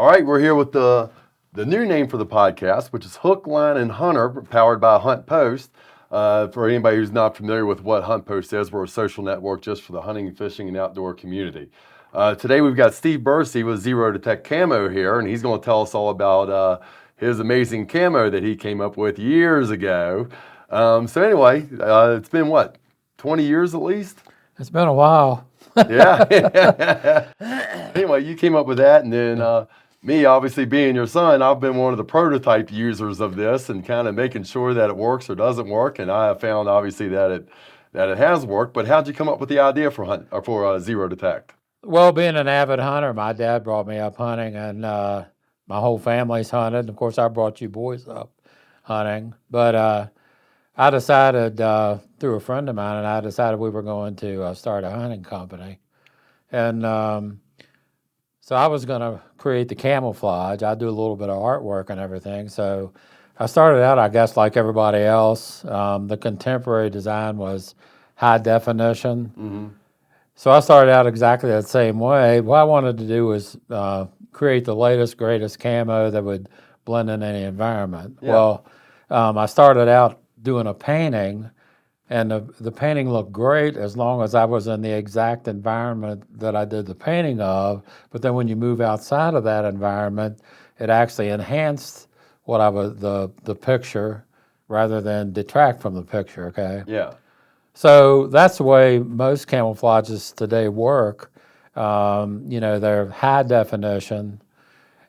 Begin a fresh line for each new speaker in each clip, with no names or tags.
All right, we're here with the new name for the podcast, which is Hook, Line, and Hunter, powered by Hunt Post. For anybody who's not familiar with what Hunt Post is, we're a social network just for the hunting, fishing, and outdoor community. Today we've got Steve Bursey with Zero Detect Camo here, and he's going to tell us all about his amazing camo that he came up with years ago. So anyway, it's been what, 20 years at least?
It's been a while.
Yeah. Anyway, you came up with that, and then me, obviously being your son, I've been one of the prototype users of this and kind of making sure that it works or doesn't work. And I have found obviously that it has worked. But how'd you come up with the idea for Zero Detect?
Well, being an avid hunter, my dad brought me up hunting, and my whole family's hunted. Of course, I brought you boys up hunting. But I decided through a friend of mine, and I decided we were going to start a hunting company. And so I was going to create the camouflage. I do a little bit of artwork and everything. So I started out, I guess, like everybody else. The contemporary design was high definition.
Mm-hmm.
So I started out exactly that same way. What I wanted to do was create the latest, greatest camo that would blend in any environment.
Yeah.
Well, I started out doing a painting, and the painting looked great as long as I was in the exact environment that I did the painting of. But then when you move outside of that environment, it actually enhanced what I was the picture rather than detract from the picture. Okay.
Yeah.
So that's the way most camouflages today work. They're high definition.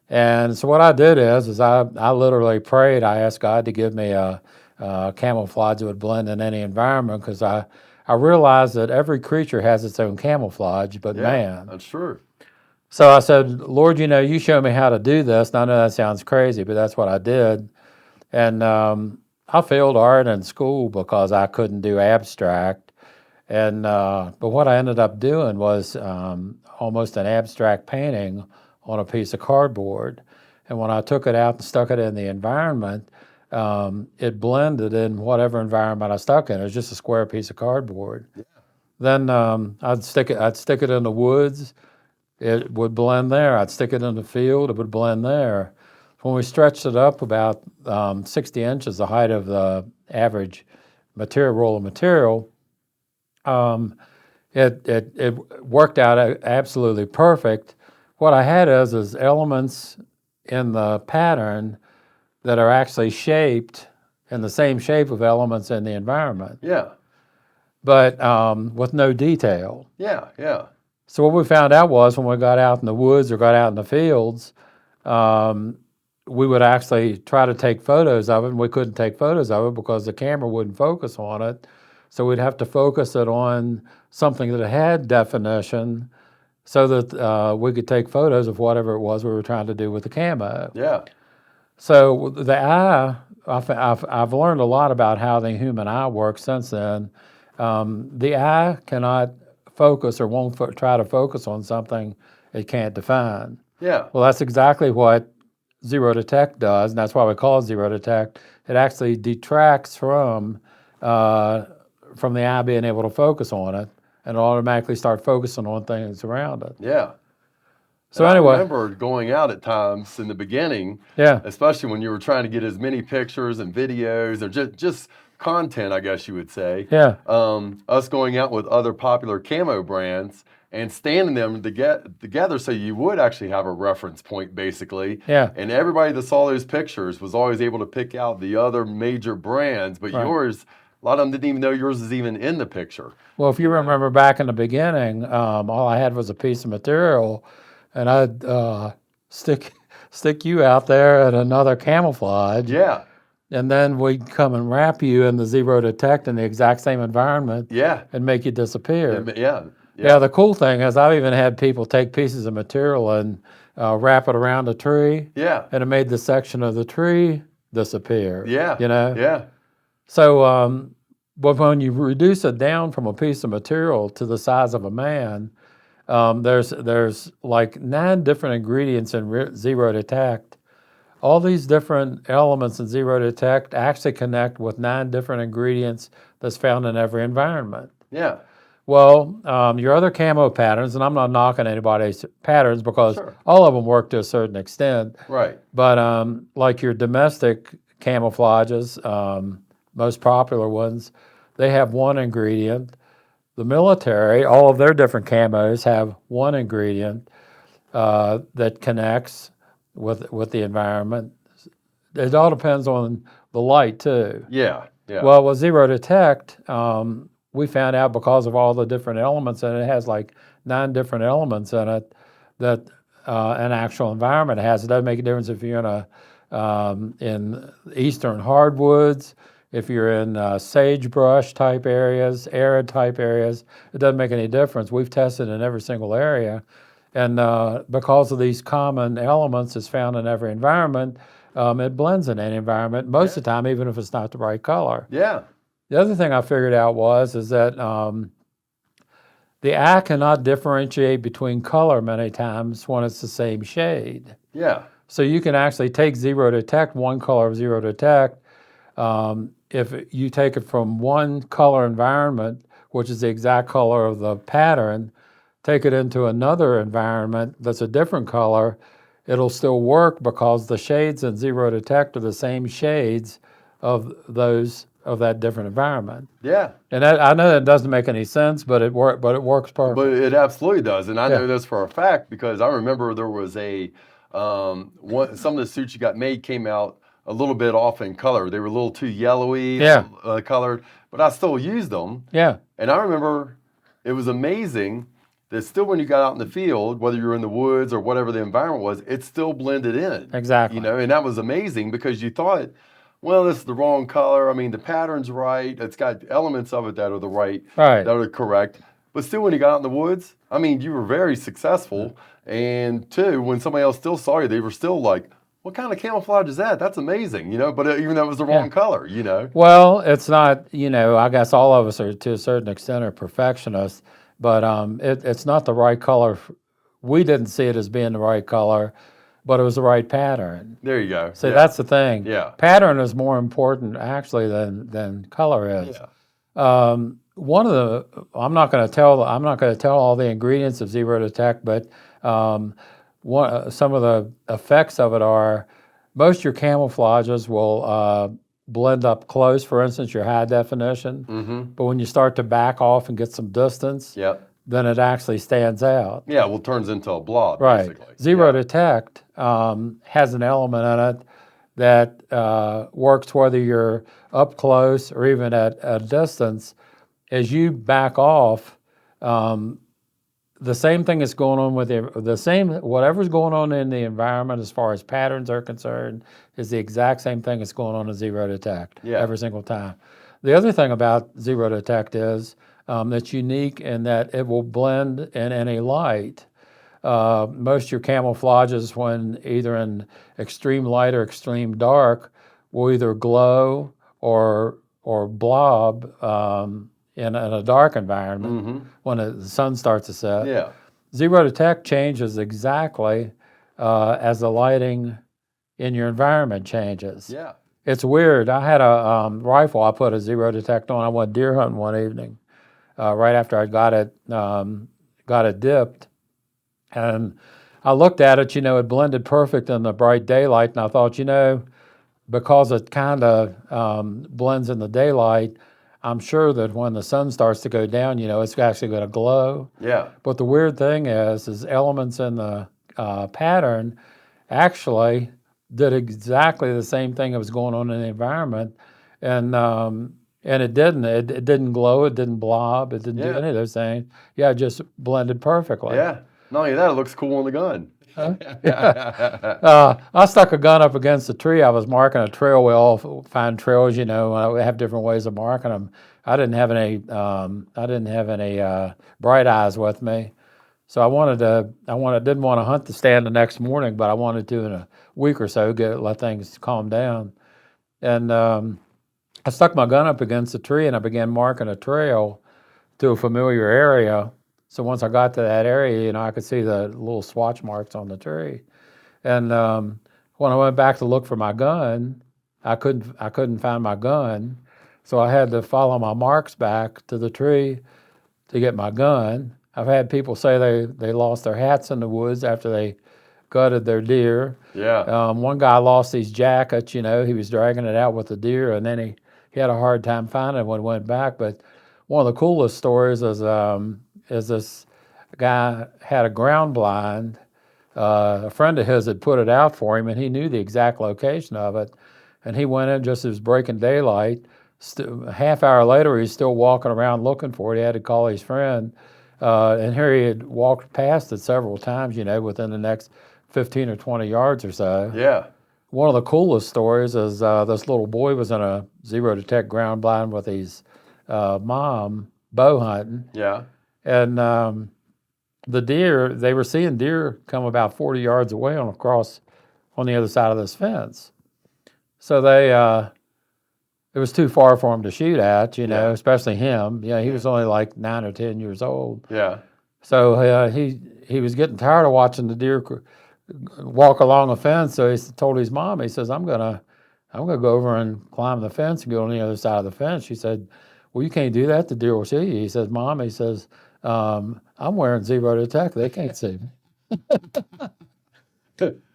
And so what I did is I literally prayed. I asked God to give me a camouflage that would blend in any environment, because I realized that every creature has its own camouflage, but man.
That's true.
So I said, Lord, you show me how to do this. And I know that sounds crazy, but that's what I did. And I failed art in school because I couldn't do abstract. And but what I ended up doing was almost an abstract painting on a piece of cardboard. And when I took it out and stuck it in the environment, it blended in whatever environment I stuck in. It was just a square piece of cardboard. Yeah. Then I'd stick it in the woods. It would blend there. I'd stick it in the field. It would blend there. When we stretched it up about 60 inches, the height of the average roll of material, it worked out absolutely perfect. What I had is elements in the pattern that are actually shaped in the same shape of elements in the environment.
Yeah.
But with no detail.
Yeah, yeah.
So what we found out was when we got out in the woods or got out in the fields, we would actually try to take photos of it, and we couldn't take photos of it because the camera wouldn't focus on it. So we'd have to focus it on something that had definition so that we could take photos of whatever it was we were trying to do with the camo.
Yeah.
So the eye, I've learned a lot about how the human eye works since then. The eye cannot focus or won't try to focus on something it can't define.
Yeah.
Well, that's exactly what Zero Detect does, and that's why we call it Zero Detect. It actually detracts from the eye being able to focus on it, and it'll automatically start focusing on things around it.
Yeah.
So
and
anyway,
I remember going out at times in the beginning,
yeah,
especially when you were trying to get as many pictures and videos or just content, I guess you would say.
yeah.
Us going out with other popular camo brands and standing them together so you would actually have a reference point, basically.
Yeah.
And everybody that saw those pictures was always able to pick out the other major brands, but
Right.
yours, a lot of them didn't even know yours was even in the picture.
Well, if you remember back in the beginning, all I had was a piece of material, and I'd stick you out there at another camouflage.
Yeah.
And then we'd come and wrap you in the Zero Detect in the exact same environment.
Yeah.
And make you disappear.
Yeah.
Yeah, the cool thing is I've even had people take pieces of material and wrap it around a tree.
Yeah.
And it made the section of the tree disappear.
Yeah. Yeah.
So but when you reduce it down from a piece of material to the size of a man, there's like 9 different ingredients in Zero Detect. All these different elements in Zero Detect actually connect with 9 different ingredients that's found in every environment.
Yeah.
Well, your other camo patterns, and I'm not knocking anybody's patterns because
Sure.
all of them work to a certain extent,
Right.
but like your domestic camouflages, most popular ones, they have one ingredient. The military, all of their different camos have one ingredient that connects with the environment. It all depends on the light too.
Yeah. Yeah.
Well, with Zero Detect, we found out because of all the different elements, and it has like 9 different elements in it that an actual environment has. It doesn't make a difference if you're in eastern hardwoods, if you're in sagebrush type areas, arid type areas. It doesn't make any difference. We've tested in every single area, and because of these common elements that's found in every environment, it blends in any environment most of the time, even if it's not the right color.
Yeah.
The other thing I figured out is that the eye cannot differentiate between color many times when it's the same shade.
Yeah.
So you can actually take Zero Detect, one color of Zero Detect. If you take it from one color environment, which is the exact color of the pattern, take it into another environment that's a different color, it'll still work because the shades in Zero Detect are the same shades of that different environment.
Yeah.
And I know that doesn't make any sense, but it works perfect.
But it absolutely does, and I
Yeah.
know this for a fact because I remember there was some of the suits you got made came out a little bit off in color. They were a little too yellowy,
Yeah.
colored, but I still used them.
Yeah.
And I remember it was amazing that still when you got out in the field, whether you were in the woods or whatever the environment was, it still blended in.
Exactly.
And that was amazing because you thought, well, this is the wrong color. I mean, the pattern's right. It's got elements of it that are
Right.
that are correct. But still, when you got out in the woods, I mean, you were very successful. And two, when somebody else still saw you, they were still like, what kind of camouflage is that? That's amazing, But even though it was the wrong color,
Well, it's not, I guess all of us are to a certain extent are perfectionists, but it's not the right color. We didn't see it as being the right color, but it was the right pattern.
There you go.
See,
Yeah.
that's the thing.
Yeah.
Pattern is more important actually than color is.
Yeah.
One of the I'm not going to tell all the ingredients of Zero Detect, but some of the effects of it are most of your camouflages will blend up close. For instance, your high definition, but when you start to back off and get some distance,
Yep.
then it actually stands out.
Yeah. Well, it turns into a blob,
Right.
basically.
Zero
Yeah.
Detect has an element in it that works whether you're up close or even at a distance. As you back off, the same thing is going on with whatever's going on in the environment as far as patterns are concerned is the exact same thing that's going on in Zero Detect every single time. The other thing about Zero Detect is that's unique in that it will blend in any light. Most of your camouflages, when either in extreme light or extreme dark, will either glow or blob in a dark environment when the sun starts to set.
Yeah.
Zero Detect changes exactly as the lighting in your environment changes.
Yeah.
It's weird. I had a rifle I put a Zero Detect on. I went deer hunting one evening right after I got it dipped. And I looked at it, it blended perfect in the bright daylight, and I thought, because it kind of blends in the daylight, I'm sure that when the sun starts to go down, it's actually going to glow.
Yeah.
But the weird thing is elements in the pattern actually did exactly the same thing that was going on in the environment, and it didn't. It didn't glow. It didn't blob. It didn't do any of those things. Yeah, it just blended perfectly.
Yeah. Not only that, it looks cool on the gun.
I stuck a gun up against a tree. I was marking a trail. We all find trails, we have different ways of marking them. I didn't have any bright eyes with me, so didn't want to hunt the stand the next morning, but I wanted to in a week or so let things calm down. And I stuck my gun up against a tree and I began marking a trail to a familiar area. So once I got to that area, I could see the little swatch marks on the tree. And when I went back to look for my gun, I couldn't find my gun. So I had to follow my marks back to the tree to get my gun. I've had people say they lost their hats in the woods after they gutted their deer.
Yeah.
One guy lost his jacket, he was dragging it out with the deer, and then he had a hard time finding it when he went back. But one of the coolest stories is this guy had a ground blind. A friend of his had put it out for him, and he knew the exact location of it. And he went in just as it was breaking daylight. A half hour later, he's still walking around looking for it. He had to call his friend. And here he had walked past it several times, within the next 15 or 20 yards or so.
Yeah.
One of the coolest stories is this little boy was in a zero detect ground blind with his mom bow hunting.
Yeah.
And the deer, they were seeing deer come about 40 yards away on the other side of this fence. So it was too far for him to shoot at, especially him. He was only like 9 or 10 years old.
Yeah.
So he was getting tired of watching the deer walk along a fence. So he told his mom, he says, I'm gonna go over and climb the fence and go on the other side of the fence. She said, well, you can't do that. The deer will see you. He says, Mom, I'm wearing zero detect. They can't see me.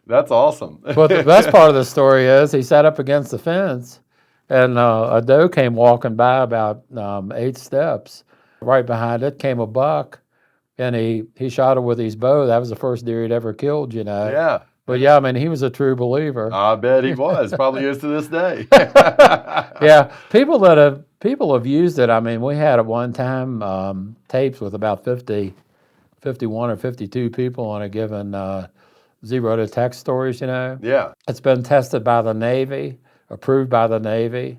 That's awesome.
But the best part of the story is he sat up against the fence, and a doe came walking by about 8 steps. Right behind it came a buck, and he shot it with his bow. That was the first deer he'd ever killed,
Yeah.
But yeah, I mean, he was a true believer.
I bet he was. Probably is to this day.
Yeah, people have used it. I mean, we had at one time tapes with about 51 or 52 people on a given zero detect stories,
Yeah.
It's been tested by the Navy, approved by the Navy.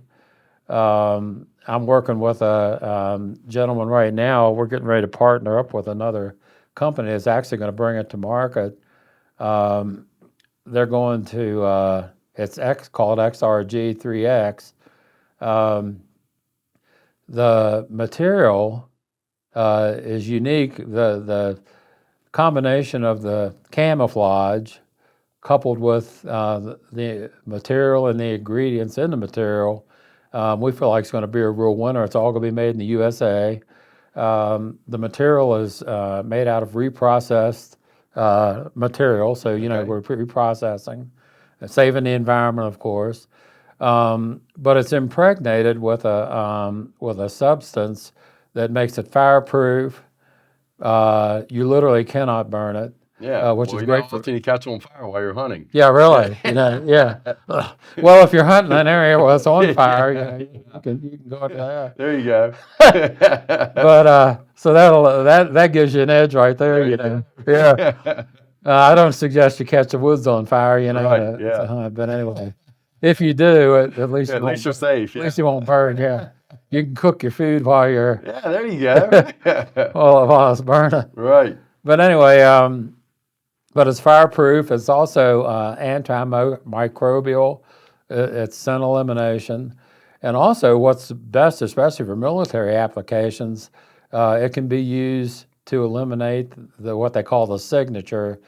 I'm working with a gentleman right now. We're getting ready to partner up with another company that's actually going to bring it to market. They're going to, it's called XRG3X. The material is unique. The combination of the camouflage coupled with the material and the ingredients in the material, we feel like it's going to be a real winner. It's all going to be made in the USA. The material is made out of reprocessed material, so we're reprocessing, saving the environment, of course. But it's impregnated with a substance that makes it fireproof. You literally cannot burn it.
Yeah,
which is great.
Often you catch on fire while you're hunting.
Yeah, really. Yeah. Well, if you're hunting an area where it's on fire, you can go into that.
There you go.
But so that gives you an edge right there. Yeah. I don't suggest you catch the woods on fire.
Right,
to hunt. But anyway, if you do, at least
at least you're safe.
At least you won't burn. Yeah. You can cook your food while you're.
Yeah, there you go.
while it's burning.
Right.
But anyway, but it's fireproof. It's also antimicrobial. It's scent elimination. And also what's best, especially for military applications, it can be used to eliminate what they call the signature,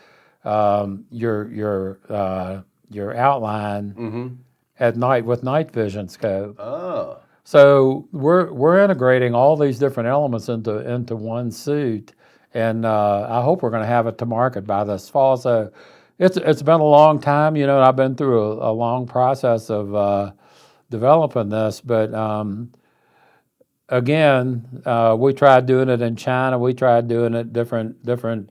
your outline at night with night vision scope.
Oh.
So we're integrating all these different elements into one suit. And I hope we're going to have it to market by this fall. So it's been a long time, and I've been through a long process of developing this. But again, we tried doing it in China. We tried doing it different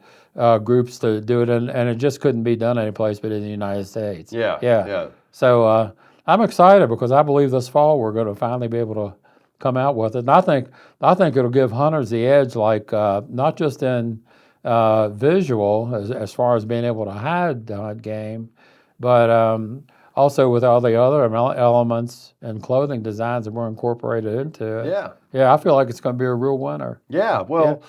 groups to do it, and it just couldn't be done anyplace but in the United States.
Yeah.
So I'm excited because I believe this fall we're going to finally be able to come out with it. And I think it'll give hunters the edge, like not just in visual as far as being able to hide game, but also with all the other elements and clothing designs that were incorporated into it. Yeah, I feel like it's going to be a real winner.
Yeah, well,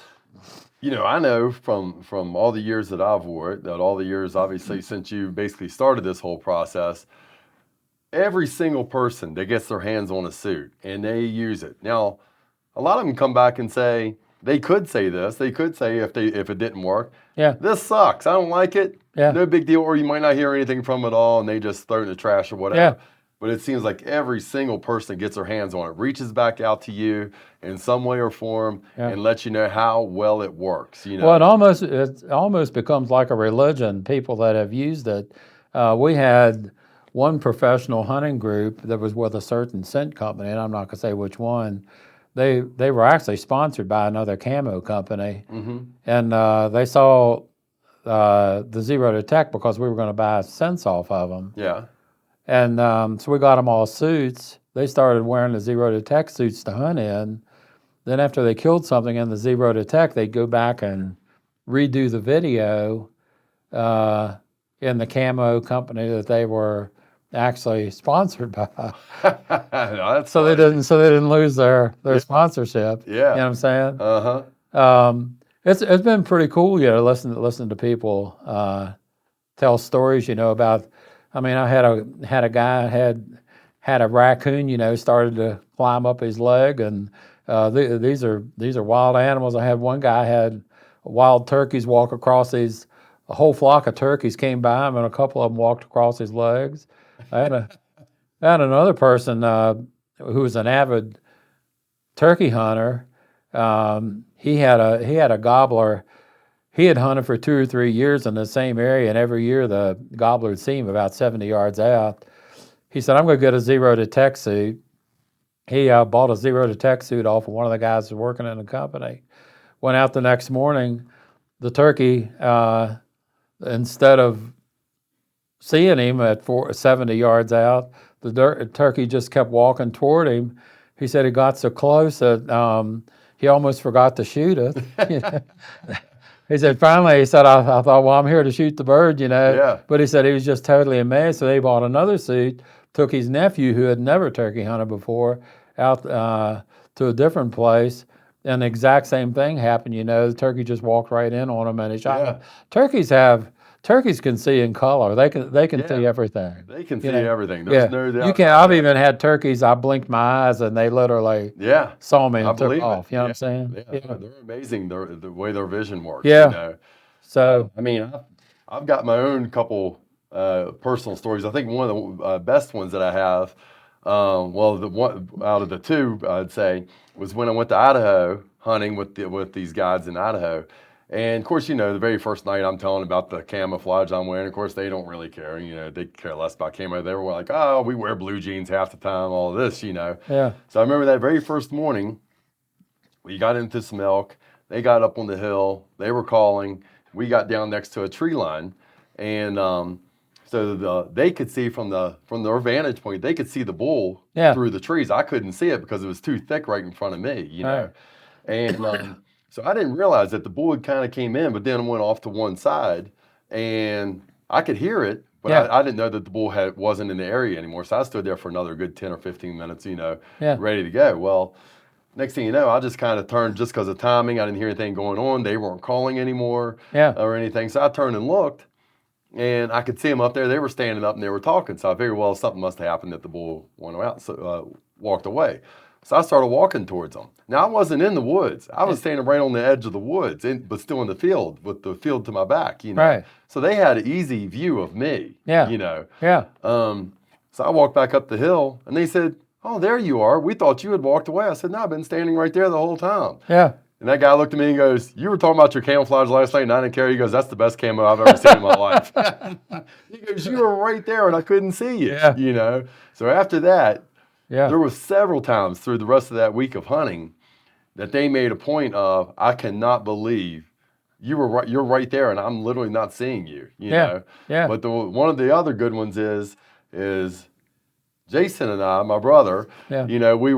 I know from all the years that I've wore it, that all the years obviously since you basically started this whole process, every single person that gets their hands on a suit and they use it. Now, a lot of them come back and say, they could say this, they could say if it didn't work, this sucks, I don't like it, no big deal, or you might not hear anything from it at all and they just throw it in the trash or whatever. but it seems like every single person gets their hands on it, reaches back out to you in some way or form, and lets you know how well it works. You know,
well, it almost becomes like a religion. People that have used it, we had one professional hunting group that was with a certain scent company, and I'm not going to say which one. They were actually sponsored by another camo company, and they saw the Zero Detect because we were going to buy scents off of them.
Yeah.
And so we got them all suits. They started wearing the Zero Detect suits to hunt in. Then after they killed something in the Zero Detect, they'd go back and redo the video in the camo company that they were actually sponsored by. So they didn't lose their sponsorship.
Yeah.
You know what I'm saying?
Uh-huh.
It's been pretty cool, listen to people tell stories, about. I mean, I had a guy had a raccoon, started to climb up his leg, and these are wild animals. I had one guy had wild turkeys walk across a whole flock of turkeys came by him, and a couple of them walked across his legs. I had another person who was an avid turkey hunter. He had a gobbler. He had hunted for 2 or 3 years in the same area, and every year the gobbler would see him about 70 yards out. He said, I'm going to get a Zero Detect suit. He bought a Zero Detect suit off of one of the guys who was working in the company. Went out the next morning. The turkey, instead of seeing him at 70 yards out, the turkey just kept walking toward him. He said he got so close that he almost forgot to shoot it. He said, finally, he said, I thought, well, I'm here to shoot the bird,
Yeah.
But he said he was just totally amazed. So they bought another suit, took his nephew, who had never turkey hunted before, out to a different place. And the exact same thing happened, The turkey just walked right in on him and he shot him. Turkeys can see in color. They can see everything.
They can see everything. There's no doubt.
I've even had turkeys, I blinked my eyes and they literally saw me and took off. You know what I'm saying?
Yeah. They're amazing, the way their vision works.
Yeah. So,
I mean, I've got my own couple personal stories. I think one of the best ones that I have, the one out of the two, I'd say, was when I went to Idaho hunting with these guides in Idaho. And of course, the very first night I'm telling about the camouflage I'm wearing. Of course, they don't really care. They care less about camo. They were like, oh, we wear blue jeans half the time, all this,
Yeah.
So I remember that very first morning, we got into some elk. They got up on the hill. They were calling. We got down next to a tree line. And so they could see from their vantage point, they could see the bull through the trees. I couldn't see it because it was too thick right in front of me,
Right.
And so I didn't realize that the bull kind of came in, but then went off to one side, and I could hear it, but I didn't know that the bull wasn't in the area anymore. So I stood there for another good 10 or 15 minutes, ready to go. Well, next thing you know, I just kind of turned just because of timing. I didn't hear anything going on. They weren't calling anymore or anything. So I turned and looked, and I could see them up there. They were standing up and they were talking. So I figured, well, something must have happened that the bull went out, walked away. So I started walking towards them. Now, I wasn't in the woods. I was standing right on the edge of the woods, but still in the field with the field to my back,
Right.
So they had an easy view of me,
Yeah. Yeah.
So I walked back up the hill, and they said, oh, there you are. We thought you had walked away. I said, no, I've been standing right there the whole time.
Yeah.
And that guy looked at me and goes, you were talking about your camouflage last night, and I didn't care. He goes, that's the best camo I've ever seen in my life. He goes, you were right there, and I couldn't see you, So after that, there was several times through the rest of that week of hunting that they made a point of, I cannot believe you're right there, and I'm literally not seeing you, know.
Yeah.
But one of the other good ones is Jason and I, my brother, we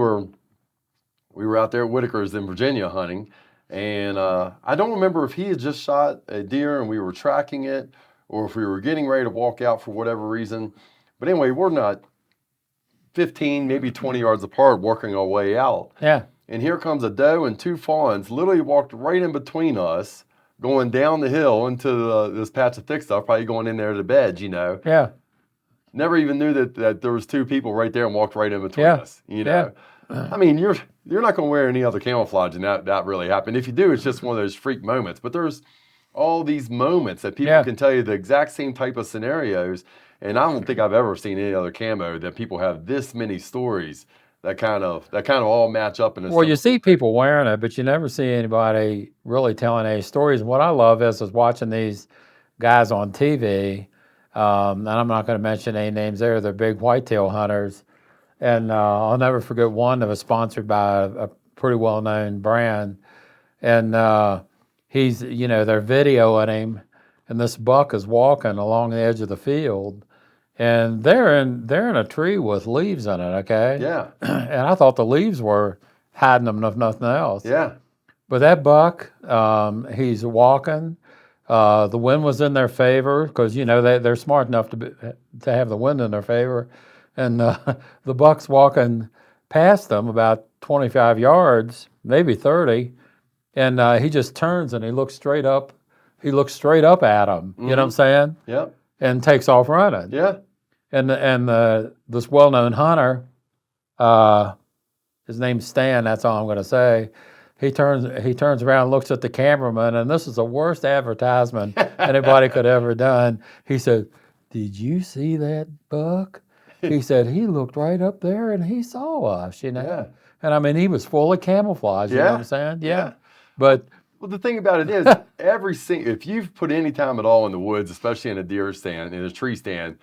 were out there at Whitaker's in Virginia hunting, and I don't remember if he had just shot a deer and we were tracking it, or if we were getting ready to walk out for whatever reason. But anyway, we're not 15, maybe 20 yards apart, working our way out.
Yeah.
And here comes a doe and 2 fawns, literally walked right in between us, going down the hill into this patch of thick stuff, probably going in there to bed,
Yeah.
Never even knew that there was 2 people right there and walked right in between us, I mean, you're not going to wear any other camouflage, and that really happened. If you do, it's just one of those freak moments. But there's all these moments that people can tell you the exact same type of scenarios. And I don't think I've ever seen any other camo that people have this many stories that kind of all match up in a
Well, you
similar
see people wearing it, but you never see anybody really telling any stories. And what I love is watching these guys on TV, and I'm not going to mention any names there. They're big whitetail hunters, and I'll never forget one that was sponsored by a pretty well-known brand, and he's, they're videoing him, and this buck is walking along the edge of the field, and they're in a tree with leaves in it, okay?
Yeah.
And I thought the leaves were hiding them if nothing else.
Yeah.
But that buck, he's walking. The wind was in their favor because they're smart enough to have the wind in their favor, and the buck's walking past them about 25 yards, maybe 30, and he just turns and he looks straight up. He looks straight up at them. You know what I'm saying?
Yep.
And takes off running.
Yeah.
And this well-known hunter, his name's Stan. That's all I'm going to say. He turns around, and looks at the cameraman, and this is the worst advertisement anybody could ever done. He said, "Did you see that buck?" He said he looked right up there and he saw us.
Yeah.
And I mean, he was full of camouflage. You know what I'm saying? Yeah. But
well, the thing about it is, if you've put any time at all in the woods, especially in a deer stand, in a tree stand,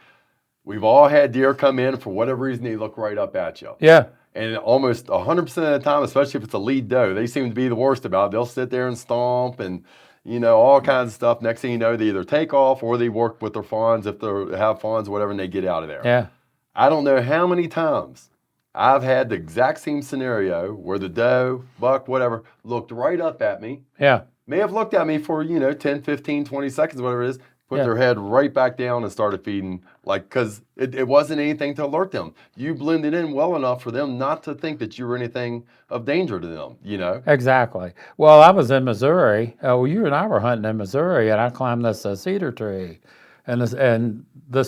we've all had deer come in for whatever reason they look right up at you.
Yeah.
And almost 100% of the time, especially if it's a lead doe, they seem to be the worst about it. They'll sit there and stomp and, all kinds of stuff. Next thing you know, they either take off or they work with their fawns if they have fawns, whatever, and they get out of there.
Yeah.
I don't know how many times I've had the exact same scenario where the doe, buck, whatever, looked right up at me.
Yeah.
May have looked at me for, 10, 15, 20 seconds, whatever it is, put their head right back down and started feeding, because it wasn't anything to alert them. You blended in well enough for them not to think that you were anything of danger to them,
Exactly. Well, I was in Missouri. You and I were hunting in Missouri, and I climbed this cedar tree. And the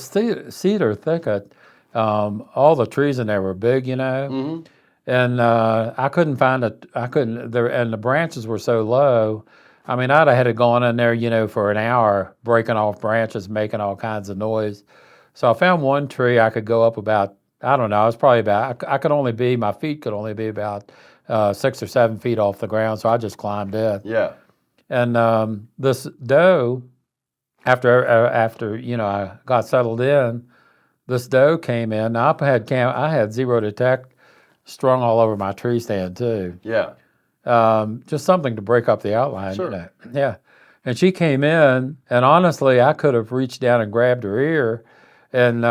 cedar thicket, all the trees in there were big,
Mm-hmm.
and I couldn't find it. And the branches were so low. I mean, I'd have had it going in there, for an hour, breaking off branches, making all kinds of noise. So I found one tree I could go up about, I don't know, it was probably about, my feet could only be about 6 or 7 feet off the ground, so I just climbed it.
Yeah.
And this doe, after I got settled in, this doe came in. Now, I had Zero Detect strung all over my tree stand too.
Yeah.
Just something to break up the outline.
Sure.
Yeah. And she came in, and honestly, I could have reached down and grabbed her ear, and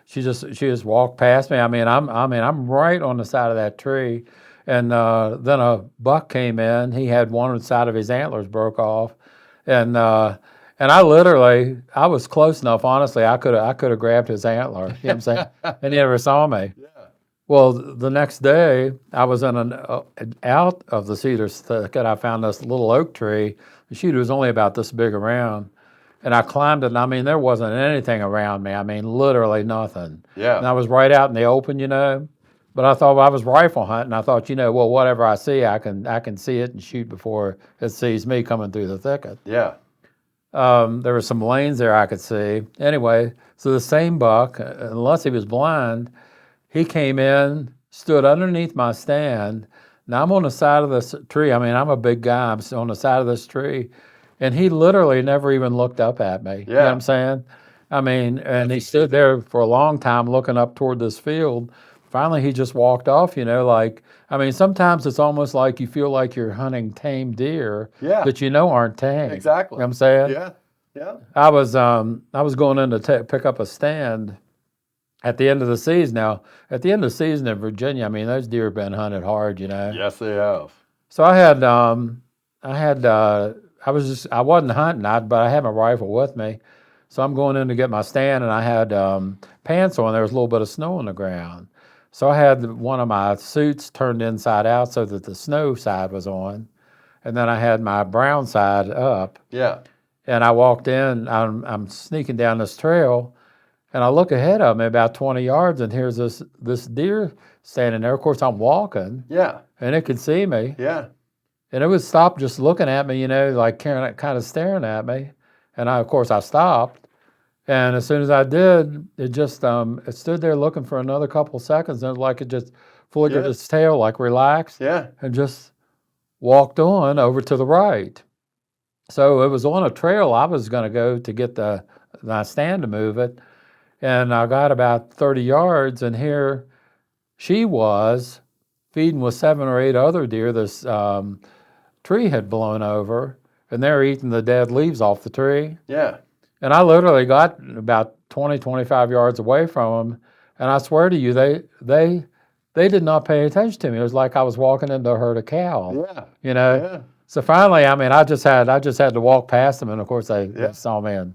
she just walked past me. I'm right on the side of that tree, and then a buck came in. He had one side of his antlers broke off, and I was close enough. Honestly, I could have grabbed his antler. You know what I'm saying? And he never saw me.
Yeah.
Well, the next day, I was in out of the cedar thicket. I found this little oak tree. The shoot was only about this big around, and I climbed it. And there wasn't anything around me. Literally nothing.
Yeah.
And I was right out in the open, But I thought I was rifle hunting. I thought, well, whatever I see, I can see it and shoot before it sees me coming through the thicket.
Yeah.
There were some lanes there I could see. Anyway, so the same buck, unless he was blind, he came in, stood underneath my stand. Now I'm on the side of this tree. I'm a big guy. I'm on the side of this tree. And he literally never even looked up at me. Yeah. You know what I'm saying? And he stood there for a long time looking up toward this field. Finally, he just walked off, sometimes it's almost like you feel like you're hunting tame deer that aren't tame.
Exactly.
You know what I'm saying?
Yeah. Yeah.
I was going in to pick up a stand at the end of the season. Now, at the end of the season in Virginia, those deer have been hunted hard,
Yes, they have.
So I wasn't hunting, but I had my rifle with me. So I'm going in to get my stand, and I had pants on. There was a little bit of snow on the ground. So I had one of my suits turned inside out so that the snow side was on. And then I had my brown side up.
Yeah.
And I walked in, I'm sneaking down this trail, and I look ahead of me about 20 yards, and here's this deer standing there. Of course, I'm walking.
Yeah.
And it could see me.
Yeah.
And it would stop just looking at me, like kind of staring at me. And of course, I stopped. And as soon as I did, it just it stood there looking for another couple seconds, and it was like it just flickered
Yeah.
its tail, like relaxed,
Yeah.
and just walked on over to the right. So it was on a trail I was going to go to get my stand to move it, and I got about 30 yards, and here she was feeding with 7 or 8 other deer. This tree had blown over, and they were eating the dead leaves off the tree.
Yeah.
And I literally got about 20, 25 yards away from them, and I swear to you, they did not pay attention to me. It was like I was walking into a herd of cow.
Yeah.
You know.
Yeah.
So finally, I mean, I just had to walk past them, and of course they
Yeah.
saw me and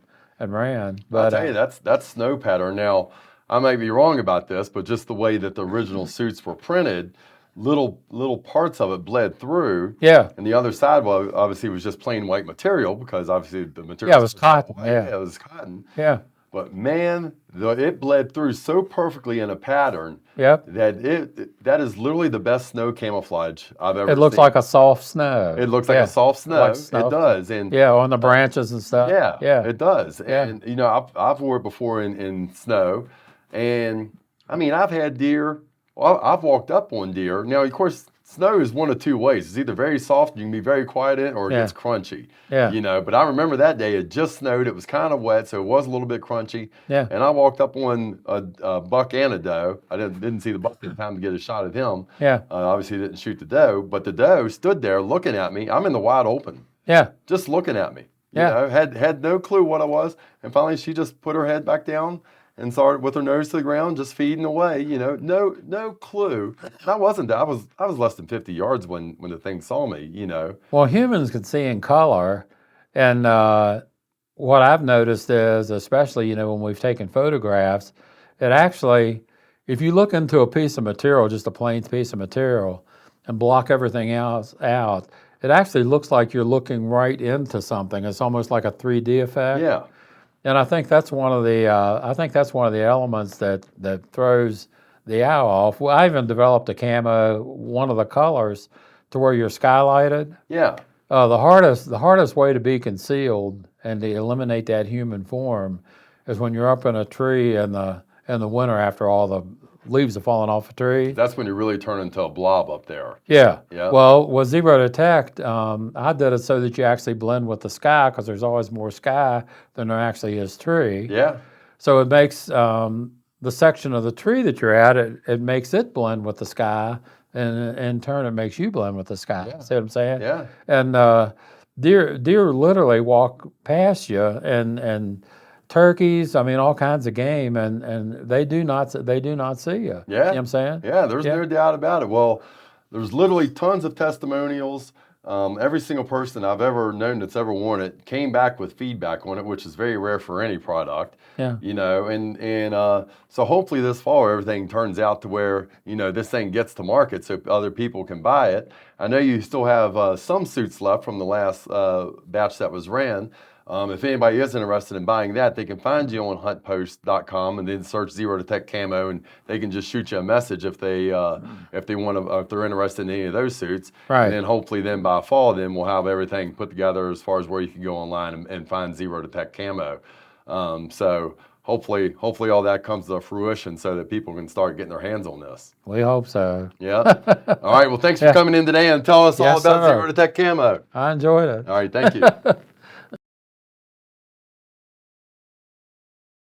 ran.
I'll
But
tell you, that's snow pattern. Now, I may be wrong about this, but just the way that the original suits were printed, little parts of it bled through,
yeah,
and the other side, well, obviously was just plain white material because obviously the material.
yeah, it was cotton.
white.
Yeah,
it was cotton.
yeah,
But man, it bled through so perfectly in a pattern
yep.
that that is literally the best snow camouflage I've ever
It looks
seen.
like a soft snow.
It looks like
Yeah,
a soft snow.
like snow.
It does, and
Yeah, on the branches and stuff.
yeah,
Yeah,
it does.
Yeah.
And you know, I've wore it before in snow, and I mean, I've had deer. Well, I've walked up on deer. Now, of course, snow is one of two ways. It's either very soft, you can be very quiet in it, or it
Yeah.
gets crunchy.
Yeah.
You know, but I remember that day it just snowed. It was kind of wet, so it was a little bit crunchy.
Yeah.
And I walked up on a buck and a doe. I didn't see the buck in time to get a shot at him.
Yeah.
Obviously, didn't shoot the doe, but the doe stood there looking at me. I'm in the wide open,
Yeah.
just looking at me. You
Yeah.
know, had no clue what I was. And finally she just put her head back down and started with her nose to the ground, just feeding away, you know, no clue. And I wasn't I was less than 50 yards when the thing saw me, you know.
Well, humans can see in color, and what I've noticed is, especially when we've taken photographs, it actually, if you look into a piece of material, just a plain piece of material, and block everything else out, it actually looks like you're looking right into something. It's almost like a 3D effect.
Yeah.
And I think that's one of the elements that throws the owl off. Well, I even developed a camo, one of the colors, to where you're skylighted.
Yeah.
The hardest way to be concealed and to eliminate that human form is when you're up in a tree in the winter after all the leaves have fallen off a tree.
That's when you really turn into a blob up there.
Yeah.
Yeah.
Well, with Zero Detect, I did it so that you actually blend with the sky, because there's always more sky than there actually is tree.
Yeah.
So it makes the section of the tree that you're at, it makes it blend with the sky, and in turn it makes you blend with the sky.
Yeah.
See what I'm saying?
Yeah.
And deer literally walk past you, and turkeys, I mean all kinds of game, and they do not see you.
Yeah.
You know what I'm saying?
Yeah, there's no doubt about it. Well, there's literally tons of testimonials. Every single person I've ever known that's ever worn it came back with feedback on it, which is very rare for any product.
Yeah.
You know, and so hopefully this fall everything turns out to where, you know, this thing gets to market so other people can buy it. I know you still have some suits left from the last batch that was ran. If anybody is interested in buying that, they can find you on huntpost.com and then search Zero Detect Camo, and they can just shoot you a message if they if they're interested in any of those suits.
Right.
And then hopefully then by fall then we'll have everything put together as far as where you can go online and find Zero Detect Camo. So hopefully all that comes to fruition so that people can start getting their hands on this.
We hope so.
Yeah. All right. Well, thanks for coming in today and telling us all
Yes,
about
sir.
Zero Detect Camo.
I enjoyed it.
All right. Thank you.